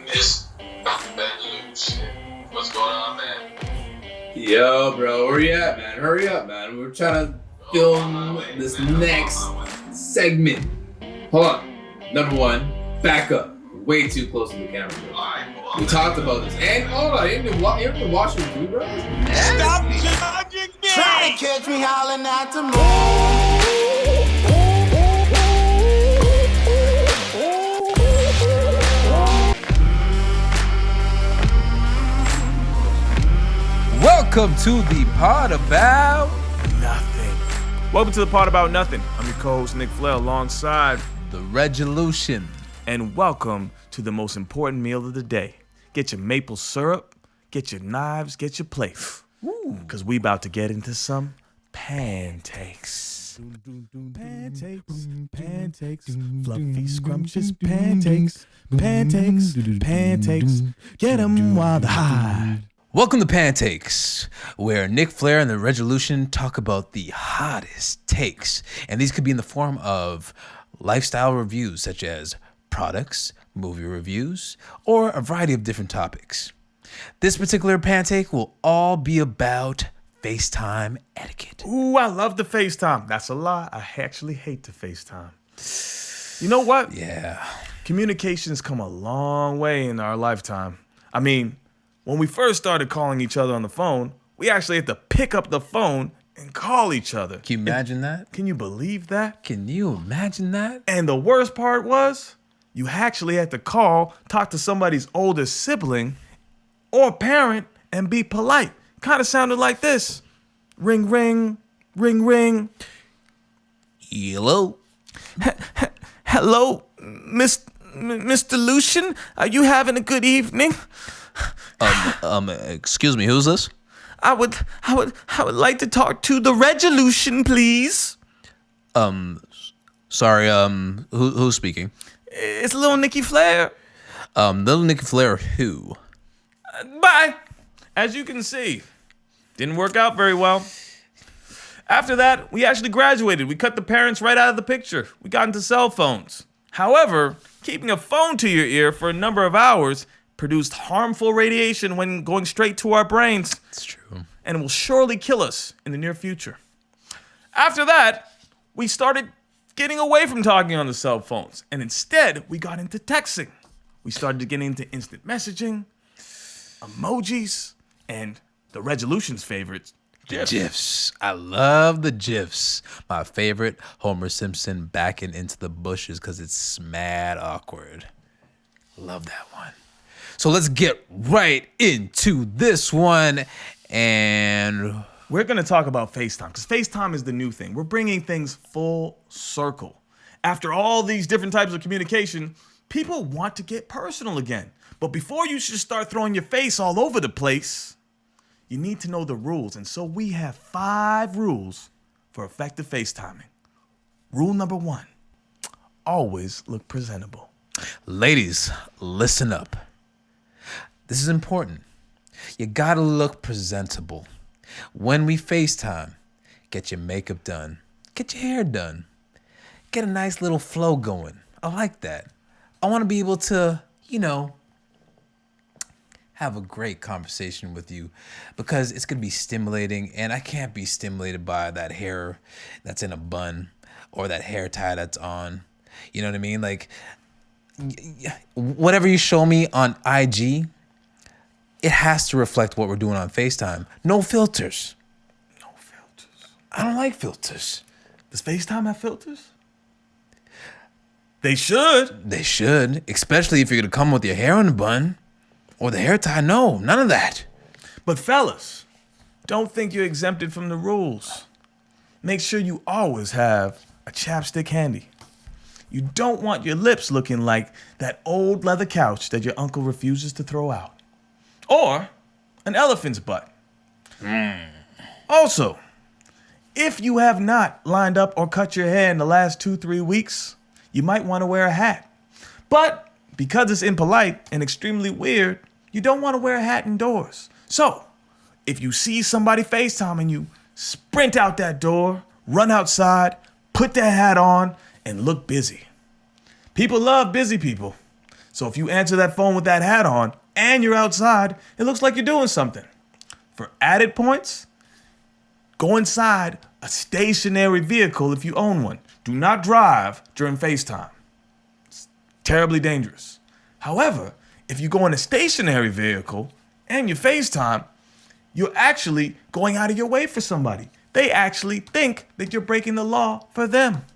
Miss Benjamin, what's going on, man? Yo, bro, where you at, man? Hurry up, man. We're trying to film this next segment. Hold on. Number one, back up. Way too close to the camera, bro. We talked about this. And hold on, you haven't been watching the food, bro? Stop judging me! Try to catch me howling at the moon. Welcome to the Pod About Nothing. Welcome to the Pod About Nothing. I'm your co-host Nick Flair alongside the Resolution. And welcome to the most important meal of the day. Get your maple syrup, get your knives, get your plate. Because we about to get into some pancakes. Pancakes, fluffy, scrumptious pancakes. Pancakes, get them while they're hot. Welcome to Pancakes, where Nick Flair and the Resolution talk about the hottest takes. And these could be in the form of lifestyle reviews, such as products, movie reviews, or a variety of different topics. This particular Pancake will all be about FaceTime etiquette. Ooh, I love the FaceTime. That's a lie. I actually hate the FaceTime. You know what? Yeah. Communication's come a long way in our lifetime. I mean, when we first started calling each other on the phone, we actually had to pick up the phone and call each other. Can you imagine that? Can you believe that? Can you imagine that? And the worst part was, you actually had to talk to somebody's older sibling or parent and be polite. Kind of sounded like this. Ring, ring, ring, ring. Hello? Hello, Mr. Lucian? Are you having a good evening? Excuse me, who's this? I would like to talk to the Resolution, please. Sorry, who's speaking? It's little Nicky Flair. Little Nicky Flair who? Bye. As you can see, didn't work out very well. After that, we actually graduated. We cut the parents right out of the picture. We got into cell phones. However, keeping a phone to your ear for a number of hours produced harmful radiation when going straight to our brains. It's true. And will surely kill us in the near future. After that, we started getting away from talking on the cell phones. And instead, we got into texting. We started getting into instant messaging, emojis, and the Resolution's favorites, GIFs. GIFs. I love the GIFs. My favorite, Homer Simpson backing into the bushes because it's mad awkward. Love that one. So let's get right into this one. And we're going to talk about FaceTime because FaceTime is the new thing. We're bringing things full circle. After all these different types of communication, people want to get personal again. But before you should start throwing your face all over the place, you need to know the rules. And so we have 5 rules for effective FaceTiming. Rule number 1, always look presentable. Ladies, listen up. This is important. You gotta look presentable. When we FaceTime, get your makeup done. Get your hair done. Get a nice little flow going. I like that. I want to be able to, have a great conversation with you because it's going to be stimulating, and I can't be stimulated by that hair that's in a bun or that hair tie that's on. You know what I mean? Like, whatever you show me on IG, it has to reflect what we're doing on FaceTime. No filters. No filters. I don't like filters. Does FaceTime have filters? They should. They should, especially if you're going to come with your hair in a bun or the hair tie. No, none of that. But fellas, don't think you're exempted from the rules. Make sure you always have a chapstick handy. You don't want your lips looking like that old leather couch that your uncle refuses to throw out. Or an elephant's butt. Also, if you have not lined up or cut your hair in the last 2-3 weeks, you might want to wear a hat. But because it's impolite and extremely weird, you don't want to wear a hat indoors. So, if you see somebody FaceTiming you, sprint out that door, run outside, put that hat on, and look busy. People love busy people. So if you answer that phone with that hat on and you're outside, it looks like you're doing something. For added points, go inside a stationary vehicle if you own one. Do not drive during FaceTime. It's terribly dangerous. However, if you go in a stationary vehicle and you FaceTime, you're actually going out of your way for somebody. They actually think that you're breaking the law for them.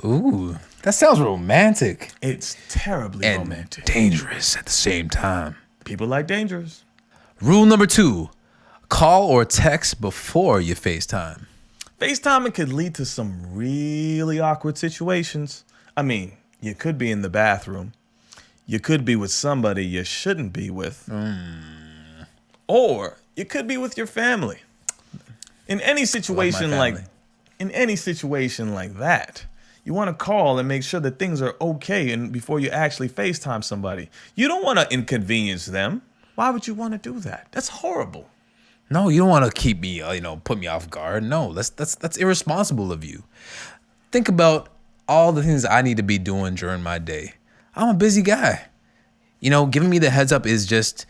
Ooh, that sounds romantic. It's terribly And romantic. dangerous at the same time. People like dangerous. Rule number 2, call or text before you FaceTime. FaceTiming could lead to some really awkward situations. I mean, you could be in the bathroom. You could be with somebody you shouldn't be with. Or you could be with your family. In any situation like that, you want to call and make sure that things are okay and before you actually FaceTime somebody. You don't want to inconvenience them. Why would you want to do that? That's horrible. No, you don't want to keep me, put me off guard. No, that's irresponsible of you. Think about all the things I need to be doing during my day. I'm a busy guy. Giving me the heads up is just,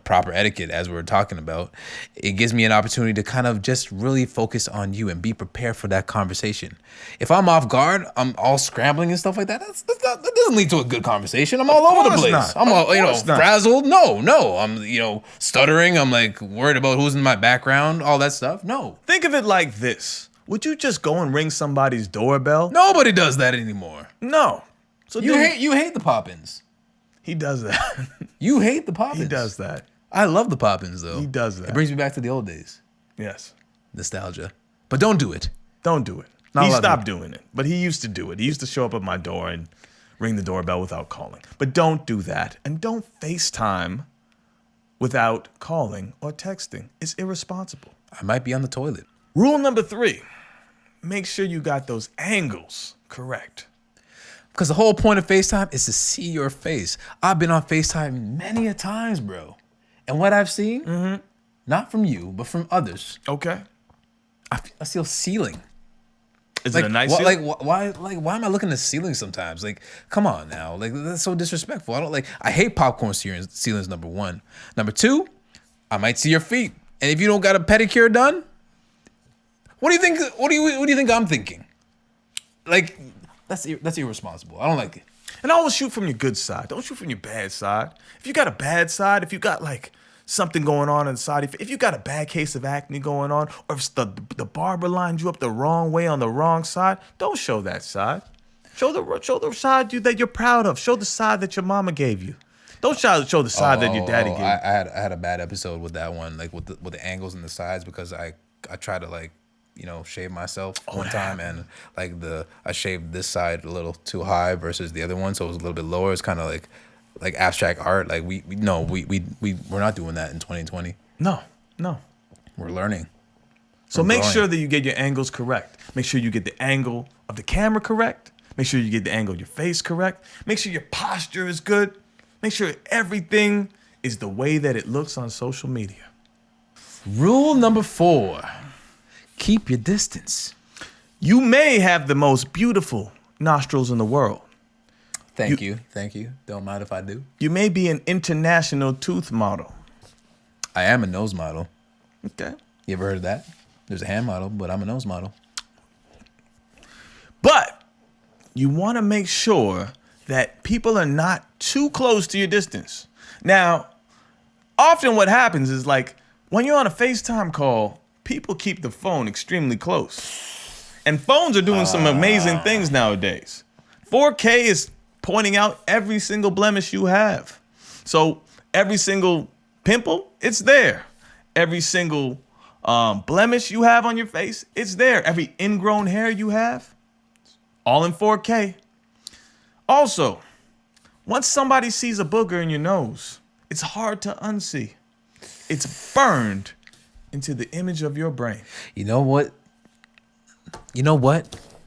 proper etiquette, as we're talking about. It gives me an opportunity to kind of just really focus on you and be prepared for that conversation. If I'm off guard, I'm all scrambling and stuff like that. That doesn't lead to a good conversation. I'm all over the place. Not. I'm all, Not. frazzled. No. I'm, stuttering. I'm like worried about who's in my background, all that stuff. No. Think of it like this. Would you just go and ring somebody's doorbell? Nobody does that anymore. No. So You hate the pop-ins. He does that. You hate the pop-ins. He does that. I love the pop-ins, though. He does that. It brings me back to the old days. Yes. Nostalgia. But don't do it. Don't do it. Not He allowed to. stopped doing it, but he used to do it. He used to show up at my door and ring the doorbell without calling. But don't do that. And don't FaceTime without calling or texting. It's irresponsible. I might be on the toilet. Rule number 3, make sure you got those angles correct. Because the whole point of FaceTime is to see your face. I've been on FaceTime many a times, bro. And what I've seen, not from you, but from others, Okay. I see a ceiling. Is it a nice why, ceiling? why am I looking at the ceiling sometimes? Like, come on now. Like, that's so disrespectful. I hate popcorn ceilings, number 1. Number 2, I might see your feet. And if you don't got a pedicure done, what do you think? What do you think I'm thinking? Like, that's irresponsible. I don't like it. And always shoot from your good side. Don't shoot from your bad side. If you got a bad side, if you got like something going on inside, if you got a bad case of acne going on, or if the barber lined you up the wrong way on the wrong side, don't show that side. Show the side that you're proud of. Show the side that your mama gave you. Don't show the side that your daddy gave you. I had a bad episode with that one, like with the angles and the sides, because I tried to shave myself one time, and I shaved this side a little too high versus the other one, so it was a little bit lower. It's kind of like abstract art. Like we're not doing that in 2020. No. We're learning. So We're make growing. sure that you get your angles correct. Make sure you get the angle of the camera correct. Make sure you get the angle of your face correct. Make sure your posture is good. Make sure everything is the way that it looks on social media. Rule number 4: keep your distance. You may have the most beautiful nostrils in the world. Thank you. Don't mind if I do. You may be an international tooth model. I am a nose model. Okay. You ever heard of that? There's a hand model, but I'm a nose model. But you want to make sure that people are not too close to your distance. Now, often what happens is when you're on a FaceTime call, people keep the phone extremely close. And phones are doing some amazing things nowadays. 4K is pointing out every single blemish you have. So every single pimple, it's there. Every single blemish you have on your face, it's there. Every ingrown hair you have, all in 4K. Also, once somebody sees a booger in your nose, it's hard to unsee. It's burned into the image of your brain. You know what?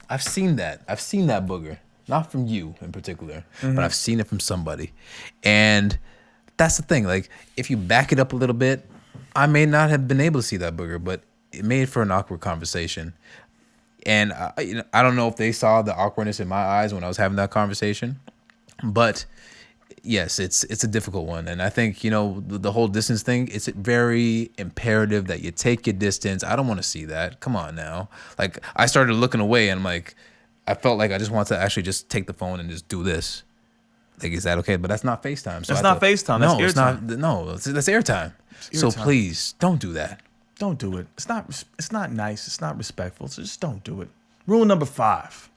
I've seen that. I've seen that booger. Not from you in particular, but I've seen it from somebody. And that's the thing. Like, if you back it up a little bit, I may not have been able to see that booger, but it made for an awkward conversation. And I don't know if they saw the awkwardness in my eyes when I was having that conversation, but yes, it's a difficult one. And I think, the whole distance thing, it's very imperative that you take your distance. I don't want to see that. Come on now. Like, I started looking away and I felt like I just wanted to actually just take the phone and just do this. Like, is that okay? But that's not FaceTime. So That's not FaceTime. That's airtime. That's airtime. So please don't do that. Don't do it. It's not nice. It's not respectful. So just don't do it. Rule number 5.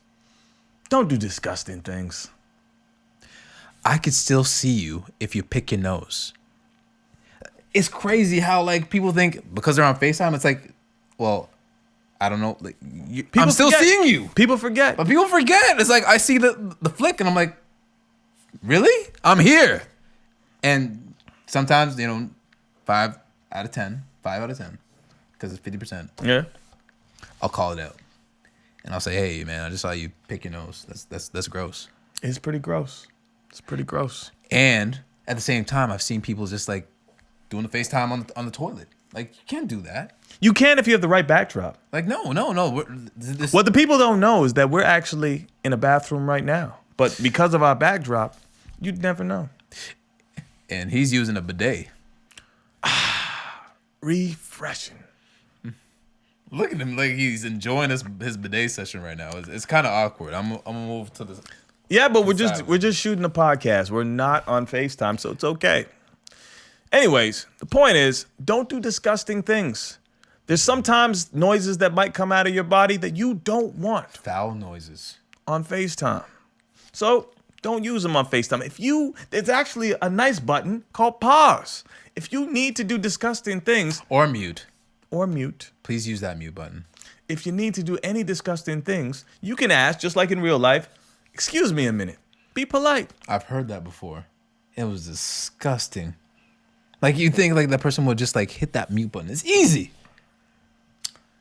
Don't do disgusting things. I could still see you if you pick your nose. It's crazy how people think because they're on FaceTime, it's like, well, I don't know. I'm still seeing you. People forget. But people forget. It's like I see the flick and I'm like, really? I'm here. And sometimes, 5 out of 10, because it's 50%. Yeah. I'll call it out. And I'll say, hey, man, I just saw you pick your nose. That's gross. It's pretty gross. It's pretty gross. And at the same time, I've seen people just doing the FaceTime on the toilet. Like, you can't do that. You can if you have the right backdrop. Like, no. What the people don't know is that we're actually in a bathroom right now. But because of our backdrop, you'd never know. And he's using a bidet. Refreshing. Look at him like he's enjoying his bidet session right now. It's kind of awkward. I'm gonna move to the. Yeah, but we're just shooting a podcast. We're not on FaceTime, so it's okay. Anyways, the point is, don't do disgusting things. There's sometimes noises that might come out of your body that you don't want Foul noises on FaceTime. So don't use them on FaceTime. There's actually a nice button called pause. If you need to do disgusting things or mute, please use that mute button. If you need to do any disgusting things, you can ask, just like in real life, excuse me a minute. Be polite. I've heard that before. It was disgusting. Like, you think that person would just hit that mute button. It's easy.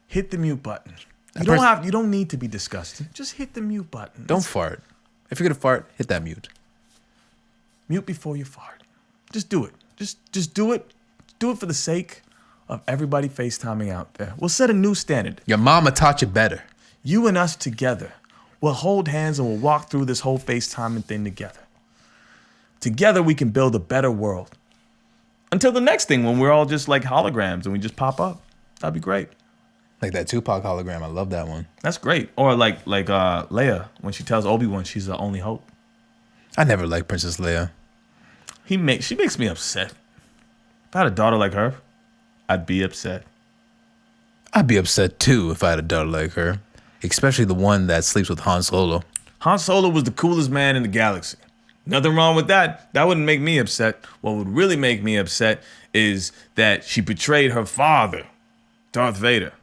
Hit the mute button. You don't need to be disgusting. Just hit the mute button. Don't fart. If you're gonna fart, hit that mute. Mute before you fart. Just do it. Just do it. Do it for the sake of everybody FaceTiming out there. We'll set a new standard. Your mama taught you better. You and us together. We'll hold hands and we'll walk through this whole FaceTiming thing together. Together we can build a better world. Until the next thing when we're all just like holograms and we just pop up. That'd be great. Like that Tupac hologram. I love that one. That's great. Or like Leia when she tells Obi-Wan she's the only hope. I never liked Princess Leia. She makes me upset. If I had a daughter like her, I'd be upset. I'd be upset too if I had a daughter like her. Especially the one that sleeps with Han Solo. Han Solo was the coolest man in the galaxy. Nothing wrong with that. That wouldn't make me upset. What would really make me upset is that she betrayed her father, Darth Vader.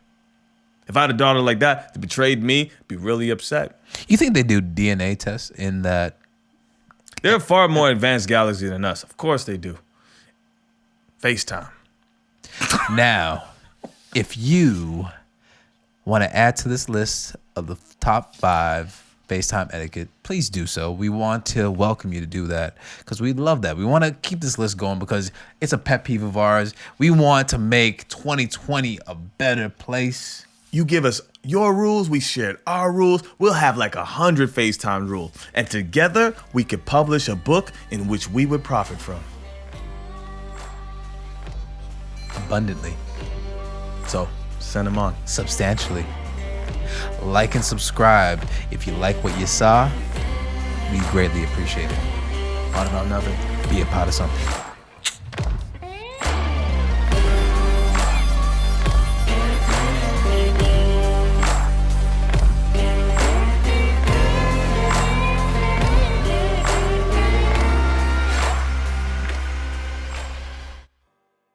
If I had a daughter like that that betrayed me, I'd be really upset. You think they do DNA tests in that? They're a far more advanced galaxy than us. Of course they do. FaceTime. Now, if you want to add to this list of the top 5 FaceTime etiquette, please do so. We want to welcome you to do that because we love that. We want to keep this list going because it's a pet peeve of ours. We want to make 2020 a better place. You give us your rules, we shared our rules. We'll have like 100 FaceTime rules. And together, we could publish a book in which we would profit from. Abundantly. So, send them on. Substantially. Like and subscribe if you like what you saw. We greatly appreciate it. Part about nothing. Be a part of something.